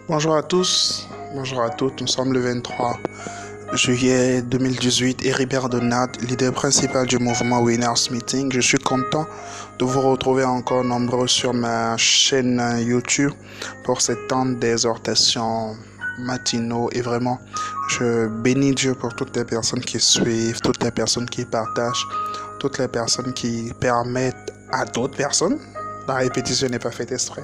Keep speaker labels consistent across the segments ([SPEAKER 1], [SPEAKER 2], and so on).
[SPEAKER 1] Bonjour à tous, bonjour à toutes. Nous sommes le 23 juillet 2018. Héribert Donat, leader principal du mouvement Winners Meeting. Je suis content de vous retrouver encore nombreux sur ma chaîne YouTube pour cette temps d'exhortation matinaux. Et vraiment, je bénis Dieu pour toutes les personnes qui suivent, toutes les personnes qui partagent, toutes les personnes qui permettent à d'autres personnes. La répétition n'est pas faite exprès.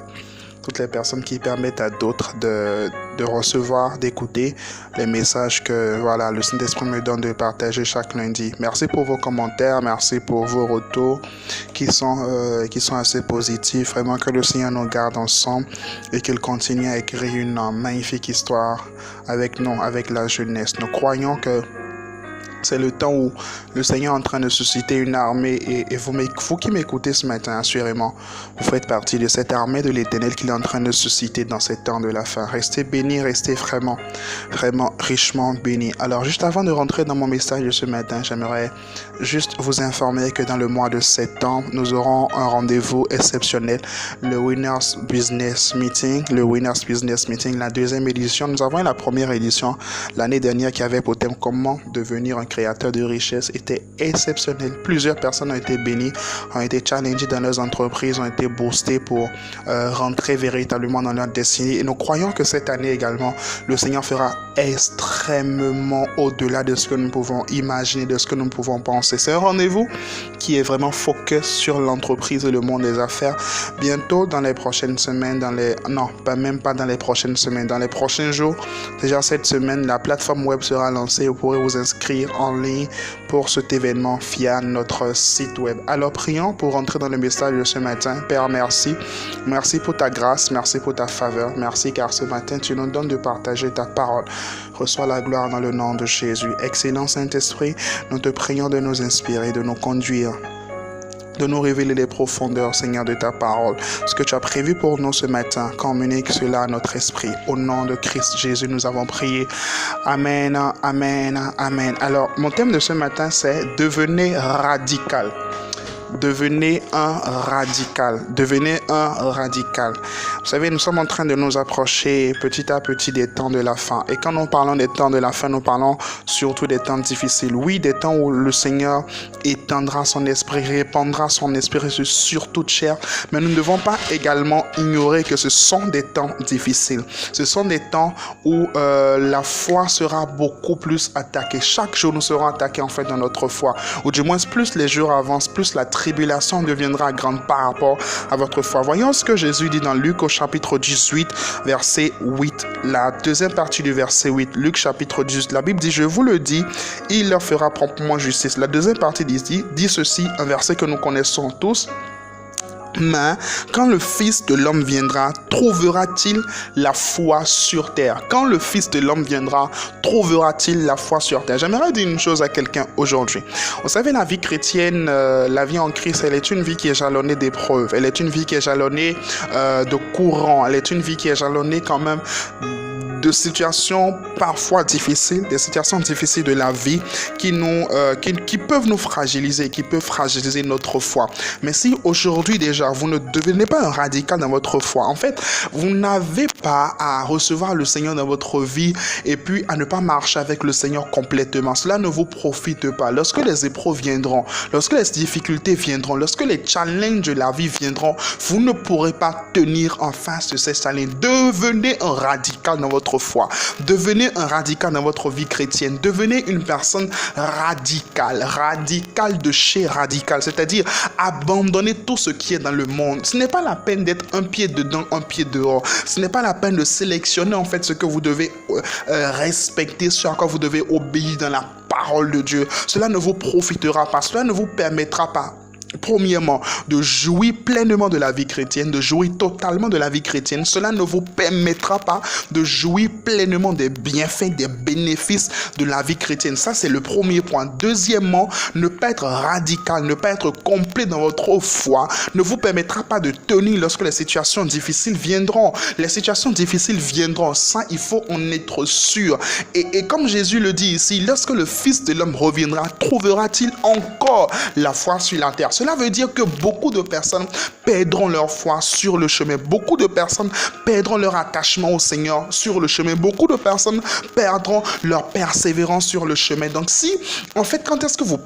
[SPEAKER 1] Toutes les personnes qui permettent à d'autres de recevoir, d'écouter les messages que le Saint-Esprit me donne de partager chaque lundi. Merci pour vos commentaires, merci pour vos retours qui sont assez positifs. Vraiment que le Seigneur nous garde ensemble et qu'il continue à écrire une magnifique histoire avec nous, avec la jeunesse. Nous croyons que c'est le temps où le Seigneur est en train de susciter une armée et vous qui m'écoutez ce matin, assurément, vous faites partie de cette armée de l'Éternel qu'il est en train de susciter dans ces temps de la fin. Restez bénis, restez vraiment richement bénis. Alors, juste avant de rentrer dans mon message de ce matin, j'aimerais juste vous informer que dans le mois de septembre, nous aurons un rendez-vous exceptionnel, le Winners Business Meeting, la deuxième édition. Nous avons eu la première édition l'année dernière qui avait pour thème comment devenir un créateur de richesse. Était exceptionnel. Plusieurs personnes ont été bénies, ont été challengées dans leurs entreprises, ont été boostées pour rentrer véritablement dans leur destinée. Et nous croyons que cette année également, le Seigneur fera extrêmement au-delà de ce que nous pouvons imaginer, de ce que nous pouvons penser. C'est un rendez-vous qui est vraiment focus sur l'entreprise et le monde des affaires. Bientôt, dans les prochaines semaines, dans les prochains jours, déjà cette semaine, la plateforme web sera lancée. Vous pourrez vous inscrire en ligne pour cet événement via notre site web. Alors prions pour rentrer dans le message de ce matin. Père, merci. Merci pour ta grâce, merci pour ta faveur. Merci car ce matin, tu nous donnes de partager ta parole. Reçois la gloire dans le nom de Jésus. Excellent Saint-Esprit, nous te prions de nous inspirer, de nous conduire, de nous révéler les profondeurs, Seigneur, de ta parole. Ce que tu as prévu pour nous ce matin, communique cela à notre esprit. Au nom de Christ Jésus, nous avons prié. Amen, amen, amen. Alors, mon thème de ce matin, c'est « Devenez radical ». Devenez un radical. Devenez un radical. Vous savez, nous sommes en train de nous approcher petit à petit des temps de la fin. Et quand nous parlons des temps de la fin, nous parlons surtout des temps difficiles. Oui, des temps où le Seigneur étendra son esprit, répandra son esprit sur toute chair. Mais nous ne devons pas également ignorer que ce sont des temps difficiles. Ce sont des temps où la foi sera beaucoup plus attaquée. Chaque jour, nous serons attaqués en fait dans notre foi. Ou du moins, plus les jours avancent, plus la tribulation deviendra grande par rapport à votre foi. Voyons ce que Jésus dit dans Luc au chapitre 18, verset 8. La deuxième partie du verset 8. Luc chapitre 18. La Bible dit, je vous le dis, il leur fera promptement justice. La deuxième partie dit ceci, un verset que nous connaissons tous. Mais quand le Fils de l'homme viendra, trouvera-t-il la foi sur terre? Quand le Fils de l'homme viendra, trouvera-t-il la foi sur terre? J'aimerais dire une chose à quelqu'un aujourd'hui. Vous savez, la vie chrétienne, la vie en Christ, elle est une vie qui est jalonnée d'épreuves. Elle est une vie qui est jalonnée de courants. Elle est une vie qui est jalonnée quand même de situations parfois difficiles, des situations difficiles de la vie qui peuvent nous fragiliser, qui peuvent fragiliser notre foi. Mais si aujourd'hui déjà, vous ne devenez pas un radical dans votre foi, en fait, vous n'avez pas à recevoir le Seigneur dans votre vie et puis à ne pas marcher avec le Seigneur complètement. Cela ne vous profite pas. Lorsque les épreuves viendront, lorsque les difficultés viendront, lorsque les challenges de la vie viendront, vous ne pourrez pas tenir en face de ces challenges. Devenez un radical dans votre foi. Devenez un radical dans votre vie chrétienne. Devenez une personne radicale de chez radical. C'est-à-dire abandonnez tout ce qui est dans le monde. Ce n'est pas la peine d'être un pied dedans, un pied dehors. Ce n'est pas la peine de sélectionner en fait ce que vous devez respecter, ce à quoi vous devez obéir dans la parole de Dieu. Cela ne vous profitera pas. Cela ne vous permettra pas, premièrement, de jouir pleinement de la vie chrétienne, de jouir totalement de la vie chrétienne. Cela ne vous permettra pas de jouir pleinement des bienfaits, des bénéfices de la vie chrétienne. Ça, c'est le premier point. Deuxièmement, ne pas être radical, ne pas être complet dans votre foi ne vous permettra pas de tenir lorsque les situations difficiles viendront. Les situations difficiles viendront. Ça, il faut en être sûr. Et comme Jésus le dit ici, lorsque le Fils de l'homme reviendra, trouvera-t-il encore la foi sur la terre? Cela veut dire que beaucoup de personnes perdront leur foi sur le chemin. Beaucoup de personnes perdront leur attachement au Seigneur sur le chemin. Beaucoup de personnes perdront leur persévérance sur le chemin. Donc quand est-ce que vous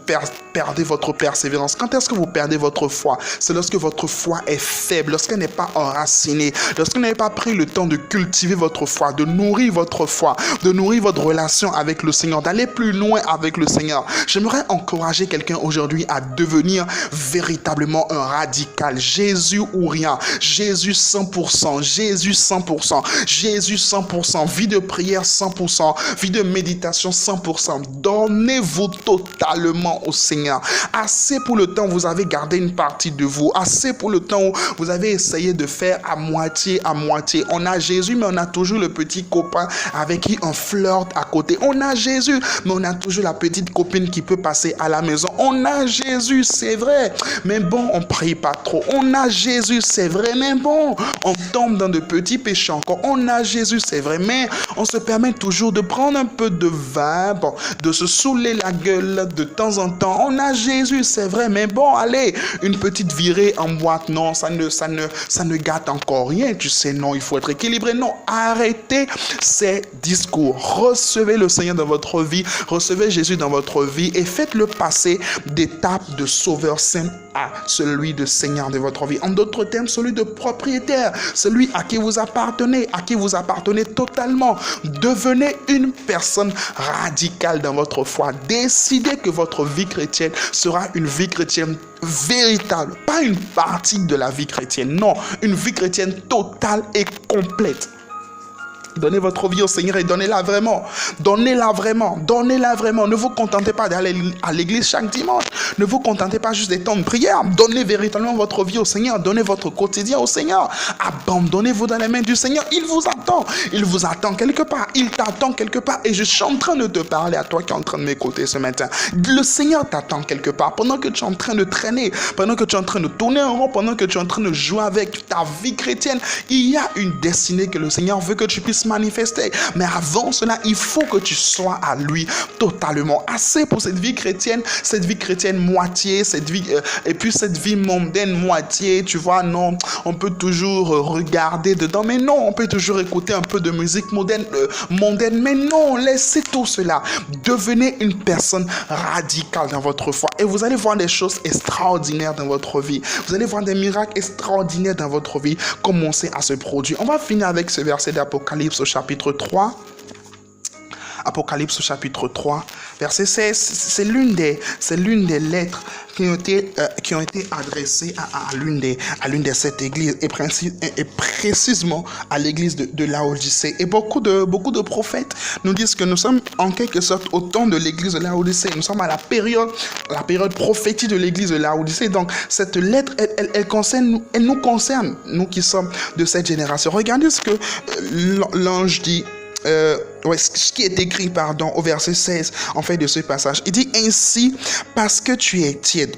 [SPEAKER 1] perdez votre persévérance? Quand est-ce que vous perdez votre foi? C'est lorsque votre foi est faible, lorsqu'elle n'est pas enracinée, lorsque vous n'avez pas pris le temps de cultiver votre foi, de nourrir votre foi, de nourrir votre relation avec le Seigneur, d'aller plus loin avec le Seigneur. J'aimerais encourager quelqu'un aujourd'hui à devenir véritablement un radical. Jésus ou rien. Jésus 100%. Jésus 100%. Jésus 100%. Vie de prière 100%. Vie de méditation 100%. Donnez-vous totalement au Seigneur. Assez pour le temps où vous avez gardé une partie de vous. Assez pour le temps où vous avez essayé de faire à moitié, à moitié. On a Jésus, mais on a toujours le petit copain avec qui on flirte à côté. On a Jésus, mais on a toujours la petite copine qui peut passer à la maison. On a Jésus, c'est vrai, mais bon, on prie pas trop. On a Jésus, c'est vrai, mais bon, on tombe dans de petits péchés encore. On a Jésus, c'est vrai, mais on se permet toujours de prendre un peu de vin, bon, de se saouler la gueule de temps en temps. On a Jésus, c'est vrai, mais bon, allez, une petite virée en boîte, non, ça ne gâte encore rien, tu sais, non, il faut être équilibré. Non, arrêtez ces discours. Recevez le Seigneur dans votre vie, recevez Jésus dans votre vie et faites-le passer d'étape de sauveur saint à celui de Seigneur de votre vie. En d'autres termes, celui de propriétaire, celui à qui vous appartenez totalement. Devenez une personne radicale dans votre foi. Décidez que votre vie chrétienne sera une vie chrétienne véritable, pas une partie de la vie chrétienne, non, une vie chrétienne totale et complète. Donnez votre vie au Seigneur et donnez-la vraiment. Donnez-la vraiment. Donnez-la vraiment. Ne vous contentez pas d'aller à l'église chaque dimanche. Ne vous contentez pas juste des temps de prière. Donnez véritablement votre vie au Seigneur. Donnez votre quotidien au Seigneur. Abandonnez-vous dans les mains du Seigneur. Il vous attend. Il vous attend quelque part. Il t'attend quelque part. Et je suis en train de te parler à toi qui es en train de m'écouter ce matin. Le Seigneur t'attend quelque part. Pendant que tu es en train de traîner, pendant que tu es en train de tourner en rond, pendant que tu es en train de jouer avec ta vie chrétienne, il y a une destinée que le Seigneur veut que tu puisses manifester. Mais avant cela, il faut que tu sois à lui totalement. Assez pour cette vie chrétienne moitié, et puis cette vie mondaine moitié, tu vois, non, on peut toujours regarder dedans, mais non, on peut toujours écouter un peu de musique mondaine, mais non, laissez tout cela. Devenez une personne radicale dans votre foi et vous allez voir des choses extraordinaires dans votre vie. Vous allez voir des miracles extraordinaires dans votre vie commencer à se produire. On va finir avec ce verset d'Apocalypse au chapitre 3. Apocalypse au chapitre 3, verset 16, c'est l'une des lettres qui ont été adressées à l'une des sept églises et précisément à l'église de Laodicée. Et beaucoup de prophètes nous disent que nous sommes en quelque sorte au temps de l'église de Laodicée. Nous sommes à la période prophétique de l'église de Laodicée. Donc cette lettre, elle nous concerne, nous qui sommes de cette génération. Regardez ce que l'ange dit. Ce qui est écrit, au verset 16, en fait, de ce passage. Il dit ainsi, parce que tu es tiède.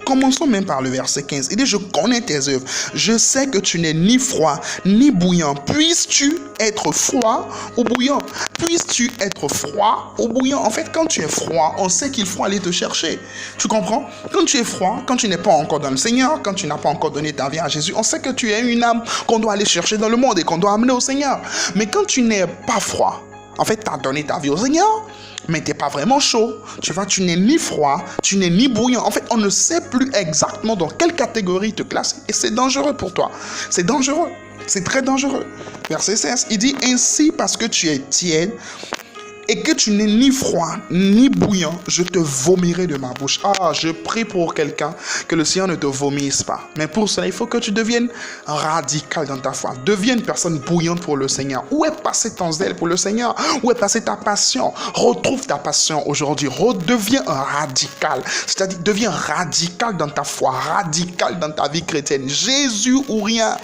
[SPEAKER 1] Commençons même par le verset 15. Il dit, je connais tes œuvres. Je sais que tu n'es ni froid, ni bouillant. Puisses-tu être froid ou bouillant? Puisses-tu être froid ou bouillant? En fait, quand tu es froid, on sait qu'il faut aller te chercher. Tu comprends? Quand tu es froid, quand tu n'es pas encore dans le Seigneur, quand tu n'as pas encore donné ta vie à Jésus, on sait que tu es une âme qu'on doit aller chercher dans le monde et qu'on doit amener au Seigneur. Mais quand tu n'es pas froid, en fait, tu as donné ta vie au Seigneur, mais tu n'es pas vraiment chaud. Tu vois, tu n'es ni froid, tu n'es ni bouillant. En fait, on ne sait plus exactement dans quelle catégorie te classer. Et c'est dangereux pour toi. C'est dangereux. C'est très dangereux. Verset 16, il dit, ainsi parce que tu es tiède et que tu n'es ni froid ni bouillant, je te vomirai de ma bouche. Ah, je prie pour quelqu'un que le Seigneur ne te vomisse pas. Mais pour cela, il faut que tu deviennes radical dans ta foi. Deviens une personne bouillante pour le Seigneur. Où est passé ton zèle pour le Seigneur? Où est passée ta passion? Retrouve ta passion aujourd'hui. Redeviens un radical. C'est-à-dire, deviens radical dans ta foi, radical dans ta vie chrétienne. Jésus ou rien.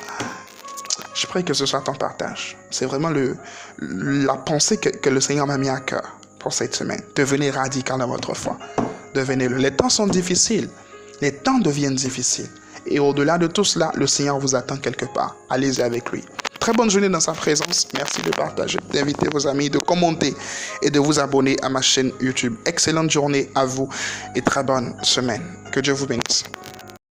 [SPEAKER 1] Je prie que ce soit ton partage. C'est vraiment la pensée que le Seigneur m'a mis à cœur pour cette semaine. Devenez radical dans votre foi. Devenez-le. Les temps sont difficiles. Les temps deviennent difficiles. Et au-delà de tout cela, le Seigneur vous attend quelque part. Allez-y avec lui. Très bonne journée dans sa présence. Merci de partager, d'inviter vos amis, de commenter et de vous abonner à ma chaîne YouTube. Excellente journée à vous et très bonne semaine. Que Dieu vous bénisse.